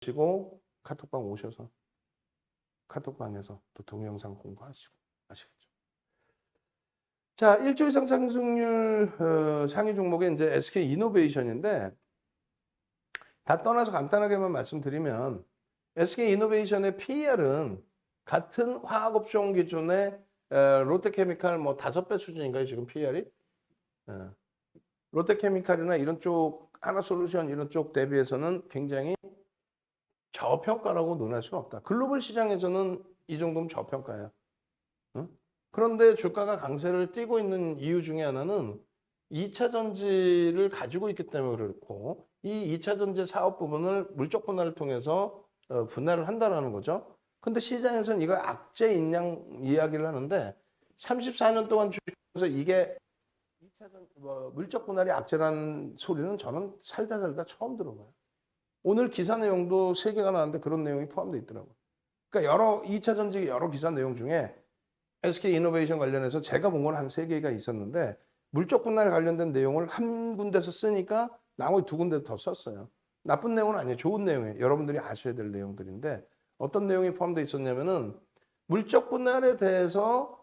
보시고 카톡방 오셔서 카톡방에서 또 동영상 공부하시고 아시겠죠? 자, 1조 이상 상승률 상위 종목이 이제 SK 이노베이션인데 다 떠나서 간단하게만 말씀드리면 SK 이노베이션의 PER은 같은 화학업종 기준의 롯데케미칼 뭐 5배 수준인가요, 지금 PER이? 롯데케미칼이나 이런 쪽 하나솔루션 이런 쪽 대비해서는 굉장히 저평가라고 논할 수가 없다. 글로벌 시장에서는 이 정도면 저평가예요. 응? 그런데 주가가 강세를 띠고 있는 이유 중에 하나는 2차 전지를 가지고 있기 때문에 그렇고 이 2차 전지 사업 부분을 물적 분할을 통해서 분할을 한다는 거죠. 근데 시장에서는 이거 악재 인양 이야기를 하는데 34년 동안 주식에서 이게 2차 전 물적 분할이 악재라는 소리는 저는 살다 처음 들어봐요. 오늘 기사 내용도 3개가 나왔는데 그런 내용이 포함되어 있더라고요. 그러니까 2차 전지 여러 기사 내용 중에 SK 이노베이션 관련해서 제가 본 건 한 3개가 있었는데 물적 분할 관련된 내용을 한 군데서 쓰니까 나머지 2군데 더 썼어요. 나쁜 내용은 아니에요. 좋은 내용이에요. 여러분들이 아셔야 될 내용들인데 어떤 내용이 포함되어 있었냐면은 물적 분할에 대해서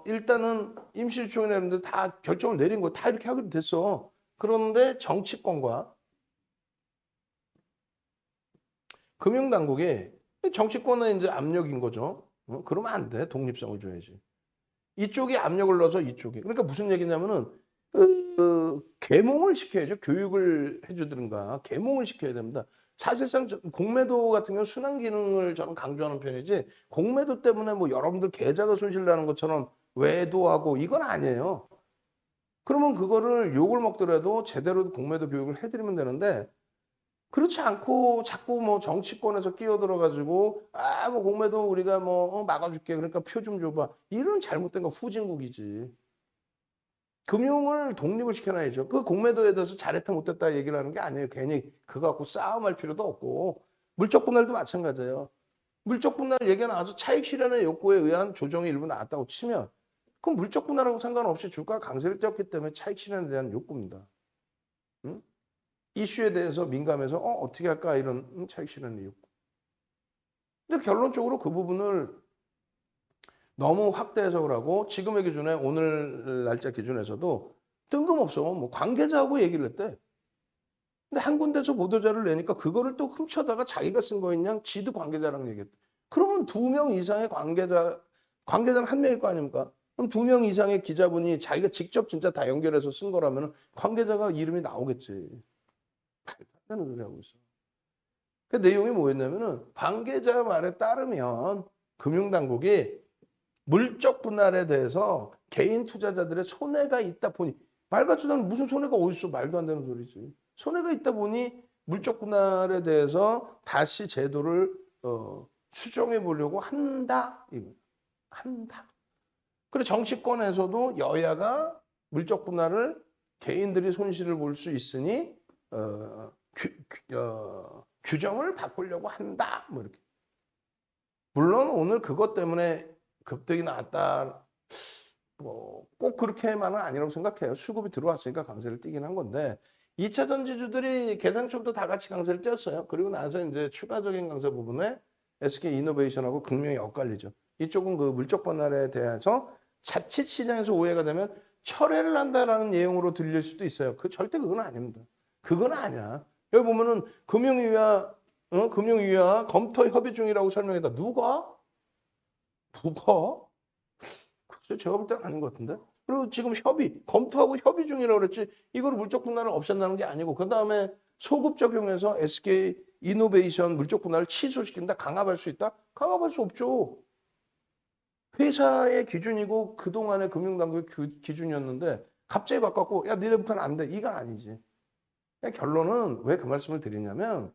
일단은 임시주총이나 여러분들 다 결정을 내린 거 다 이렇게 하기로 됐어. 그런데 정치권과 금융당국이 정치권의 이제 압력인 거죠. 그러면 안 돼. 독립성을 줘야지. 이쪽이 압력을 넣어서 이쪽이. 그러니까 무슨 얘기냐면은 계몽을 시켜야죠. 교육을 해주든가 계몽을 시켜야 됩니다. 사실상 공매도 같은 경우 순환 기능을 저는 강조하는 편이지 공매도 때문에 뭐 여러분들 계좌가 손실나는 것처럼 외도하고 이건 아니에요. 그러면 그거를 욕을 먹더라도 제대로 공매도 교육을 해드리면 되는데 그렇지 않고 자꾸 뭐 정치권에서 끼어들어가지고 뭐 공매도 우리가 뭐 막아줄게 그러니까 표 좀 줘봐 이런 잘못된 거 후진국이지. 금융을 독립을 시켜놔야죠. 그 공매도에 대해서 잘했다 못했다 얘기를 하는 게 아니에요. 괜히 그거 갖고 싸움할 필요도 없고 물적 분할도 마찬가지예요. 물적 분할 얘기가 나와서 차익 실현의 욕구에 의한 조정이 일부 나왔다고 치면 그럼 물적 분할하고 상관없이 주가 강세를 띄었기 때문에 차익 실현에 대한 욕구입니다. 응? 이슈에 대해서 민감해서 어떻게 할까 이런 차익 실현의 욕구. 근데 결론적으로 그 부분을 너무 확대 해석을 하고 지금의 기준에 오늘 날짜 기준에서도 뜬금없어. 뭐 관계자하고 얘기를 했대. 근데 한 군데서 보도자를 내니까 그거를 또 훔쳐다가 자기가 쓴 거인 양 지도 관계자랑 얘기했대. 그러면 2명 이상의 관계자는 1명일 거 아닙니까? 그럼 2명 이상의 기자분이 자기가 직접 진짜 다 연결해서 쓴 거라면 관계자가 이름이 나오겠지. 하는 소리 하고 있어. 그 내용이 뭐였냐면은 관계자 말에 따르면 금융당국이 물적 분할에 대해서 개인 투자자들의 손해가 있다 보니 말 같지도 않은 무슨 손해가 어딨어 말도 안 되는 소리지. 손해가 있다 보니 물적 분할에 대해서 다시 제도를 수정해 보려고 한다. 한다. 그리고 정치권에서도 여야가 물적 분할을 개인들이 손실을 볼 수 있으니 규정을 바꾸려고 한다. 뭐 이렇게. 물론 오늘 그것 때문에 급등이 나왔다. 뭐 꼭 그렇게만은 아니라고 생각해요. 수급이 들어왔으니까 강세를 띄긴 한 건데 2차 전지주들이 개장 초부터 다 같이 강세를 띄었어요. 그리고 나서 이제 추가적인 강세 부분에 SK 이노베이션하고 극명히 엇갈리죠. 이쪽은 그 물적 분할에 대해서 자칫 시장에서 오해가 되면 철회를 한다라는 내용으로 들릴 수도 있어요. 절대 그건 아닙니다. 그건 아니야. 여기 보면은 금융위와 검토 협의 중이라고 설명했다. 누가? 글쎄 제가 볼 때는 아닌 것 같은데. 그리고 지금 검토하고 협의 중이라고 그랬지. 이걸 물적 분할을 없앤다는 게 아니고 그 다음에 소급 적용해서 SK 이노베이션 물적 분할을 취소시킨다. 강압할 수 있다? 강압할 수 없죠. 회사의 기준이고 그동안의 금융당국의 기준이었는데 갑자기 바꿨고 야 니네부터는 안 돼. 이건 아니지. 결론은 왜 그 말씀을 드리냐면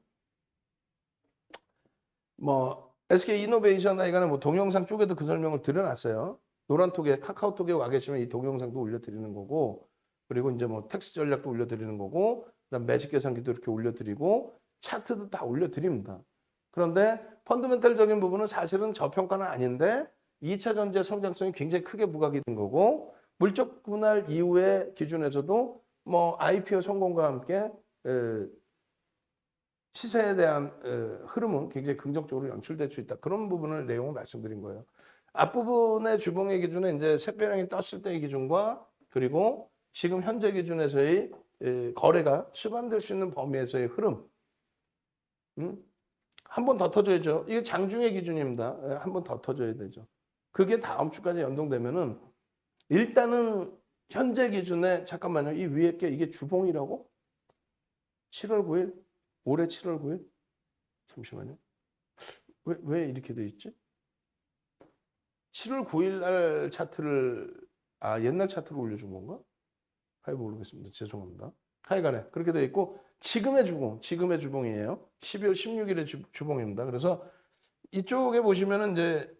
뭐 SK 이노베이션 이거는 뭐 동영상 쪽에도 그 설명을 드려놨어요. 노란톡에 카카오톡에 와 계시면 이 동영상도 올려드리는 거고 그리고 이제 뭐 텍스 전략도 올려드리는 거고 그다음 매직 계산기도 이렇게 올려드리고 차트도 다 올려드립니다. 그런데 펀더멘탈적인 부분은 사실은 저평가는 아닌데 2차 전지의 성장성이 굉장히 크게 부각이 된 거고 물적 분할 이후의 기준에서도 뭐 IPO 성공과 함께 시세에 대한 흐름은 굉장히 긍정적으로 연출될 수 있다. 그런 부분을 내용을 말씀드린 거예요. 앞부분의 주봉의 기준은 이제 샛별형이 떴을 때의 기준과 그리고 지금 현재 기준에서의 거래가 수반될 수 있는 범위에서의 흐름. 한 번 더 터져야죠. 이게 장중의 기준입니다. 한 번 더 터져야 되죠. 그게 다음 주까지 연동되면은 일단은 현재 기준에 잠깐만요. 이 위에 게 이게 주봉이라고? 7월 9일? 올해 7월 9일? 잠시만요. 왜 이렇게 돼 있지? 7월 9일 날 차트를 옛날 차트로 올려준 건가? 하여 모르겠습니다. 죄송합니다. 하여간에 그렇게 돼 있고 지금의 주봉이에요. 12월 16일의 주봉입니다. 그래서 이쪽에 보시면은 이제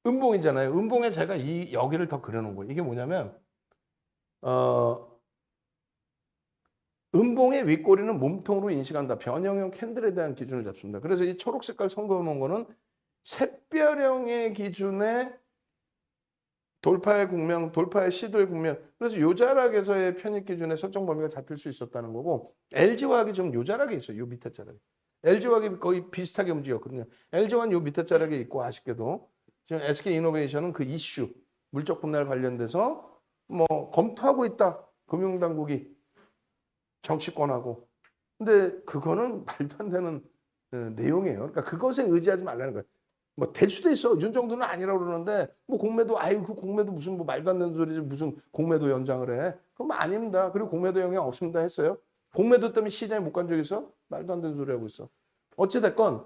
음봉이잖아요. 음봉에 제가 여기를 더 그려놓은 거예요. 이게 뭐냐면 음봉의 윗꼬리는 몸통으로 인식한다. 변형형 캔들에 대한 기준을 잡습니다. 그래서 이 초록 색깔 선그어놓은 거는 샛별형의 기준에 돌파의 국면, 돌파의 시도의 국면. 그래서 요자락에서의 편입 기준에 설정 범위가 잡힐 수 있었다는 거고 LG화학이 좀 요자락에 있어요. 요 밑에 자락에. LG화학이 거의 비슷하게 움직였거든요. LG화학은 요 밑에 자락에 있고 아쉽게도 지금 SK이노베이션은 그 이슈, 물적 분할 관련돼서 뭐 검토하고 있다. 금융당국이 정치권하고. 근데 그거는 말도 안 되는 내용이에요. 그러니까 그것에 의지하지 말라는 거예요. 뭐 될 수도 있어. 윤 정도는 아니라고 그러는데 뭐 공매도 그 공매도 무슨 뭐 말도 안 되는 소리지 무슨 공매도 연장을 해. 그럼 아닙니다. 그리고 공매도 영향 없습니다 했어요. 공매도 때문에 시장에 못 간 적 있어? 말도 안 되는 소리 하고 있어. 어찌 됐건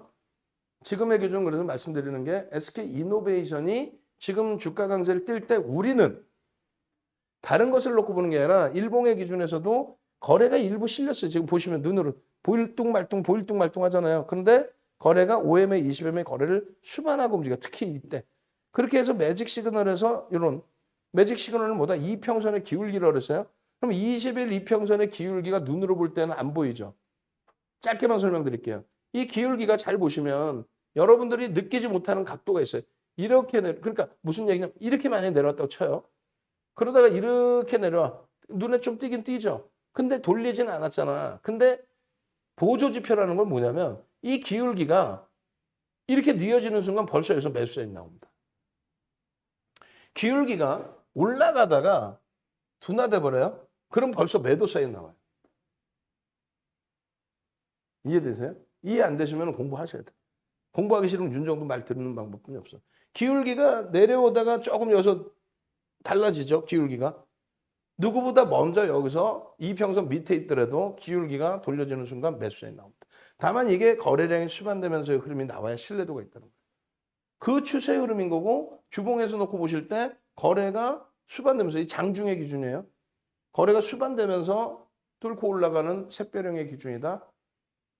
지금의 기준 그래서 말씀드리는 게 SK이노베이션이 지금 주가 강세를 뛸 때 우리는 다른 것을 놓고 보는 게 아니라 일봉의 기준에서도 거래가 일부 실렸어요. 지금 보시면 눈으로 보일 뚱 말뚱 하잖아요. 그런데 거래가 5MA, 20MA 거래를 수반하고 움직여. 특히 이때. 그렇게 해서 매직 시그널에서 이런 매직 시그널은 뭐다? 이평선의 기울기라고 그랬어요. 그럼 20일 이평선의 기울기가 눈으로 볼 때는 안 보이죠. 짧게만 설명드릴게요. 이 기울기가 잘 보시면 여러분들이 느끼지 못하는 각도가 있어요. 이렇게 그러니까 무슨 얘기냐면 이렇게 많이 내려왔다고 쳐요. 그러다가 이렇게 내려와. 눈에 좀 띄긴 띄죠. 근데 돌리진 않았잖아. 근데 보조지표라는 건 뭐냐면 이 기울기가 이렇게 뉘어지는 순간 벌써 여기서 매수 사인이 나옵니다. 기울기가 올라가다가 둔화돼 버려요. 그럼 벌써 매도 사인 나와요. 이해되세요? 이해 안 되시면 공부하셔야 돼요. 공부하기 싫으면 윤 정도 말 듣는 방법뿐이 없어. 기울기가 내려오다가 조금 여기서 달라지죠. 기울기가. 누구보다 먼저 여기서 이평선 밑에 있더라도 기울기가 돌려지는 순간 매수 사인이 나옵니다. 다만 이게 거래량이 수반되면서의 흐름이 나와야 신뢰도가 있다는 거예요. 그 추세 흐름인 거고 주봉에서 놓고 보실 때 거래가 수반되면서 이 장중의 기준이에요. 거래가 수반되면서 뚫고 올라가는 샛별형의 기준이다.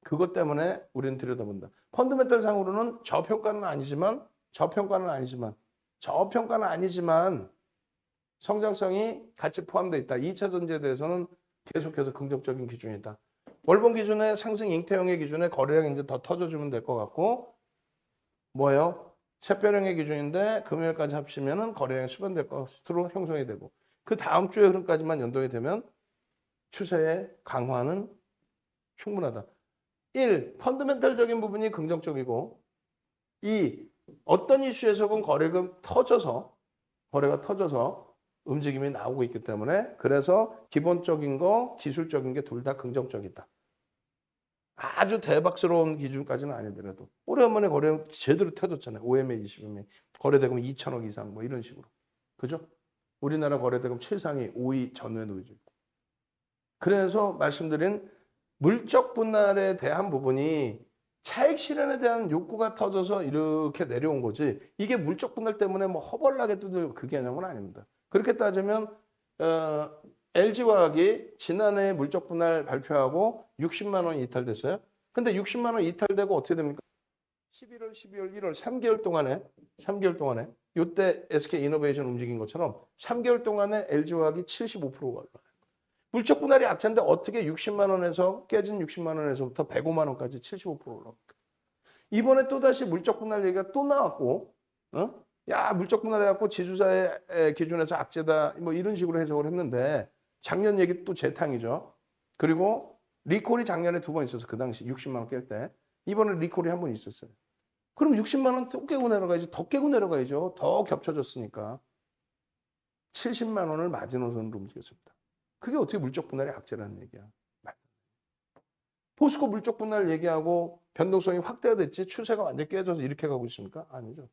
그것 때문에 우리는 들여다본다. 펀더멘털 상으로는 저평가는 아니지만 성장성이 같이 포함되어 있다. 2차 전지에 대해서는 계속해서 긍정적인 기준이다. 월봉 기준에 상승 잉태형의 기준에 거래량 이제 더 터져주면 될 것 같고 뭐예요? 샛별형의 기준인데 금요일까지 합치면은 거래량이 수반될 것으로 형성이 되고 그 다음 주의 흐름까지만 연동이 되면 추세의 강화는 충분하다. 1. 펀더멘털적인 부분이 긍정적이고 2. 어떤 이슈에서건 거래가 터져서 움직임이 나오고 있기 때문에 그래서 기본적인 거, 기술적인 게 둘 다 긍정적이다. 아주 대박스러운 기준까지는 아니더라도 오래간만에 거래 제대로 터졌잖아요. 5MA, 20MA 거래대금 2천억 이상 뭐 이런 식으로. 그죠? 우리나라 거래대금 최상위 5위 전후에 놓여져 있고. 그래서 말씀드린 물적 분할에 대한 부분이 차익 실현에 대한 욕구가 터져서 이렇게 내려온 거지 이게 물적 분할 때문에 뭐 허벌나게 뜯을 그 개념은 아닙니다. 그렇게 따지면 LG화학이 지난해 물적 분할 발표하고 60만 원 이탈됐어요. 근데 60만 원 이탈되고 어떻게 됩니까? 11월, 12월, 1월 3개월 동안에 이때 SK이노베이션 움직인 것처럼 3개월 동안에 LG화학이 75%가 올라요. 물적 분할이 악재인데 어떻게 60만 원에서 깨진 60만 원에서부터 105만 원까지 75% 올라옵니까? 이번에 또다시 물적 분할 얘기가 또 나왔고 야 물적 분할해갖고 지주사의 기준에서 악재다 뭐 이런 식으로 해석을 했는데 작년 얘기 또 재탕이죠. 그리고 리콜이 작년에 2번 있어서 그 당시 60만 원 깰 때 이번에 리콜이 한 번 있었어요. 그럼 60만 원 또 깨고 내려가야지. 더 깨고 내려가야죠. 더 겹쳐졌으니까. 70만 원을 마지노선으로 움직였습니다. 그게 어떻게 물적 분할의 악재라는 얘기야. 포스코 물적 분할 얘기하고 변동성이 확대가 됐지 추세가 완전히 깨져서 이렇게 가고 있습니까? 아니죠.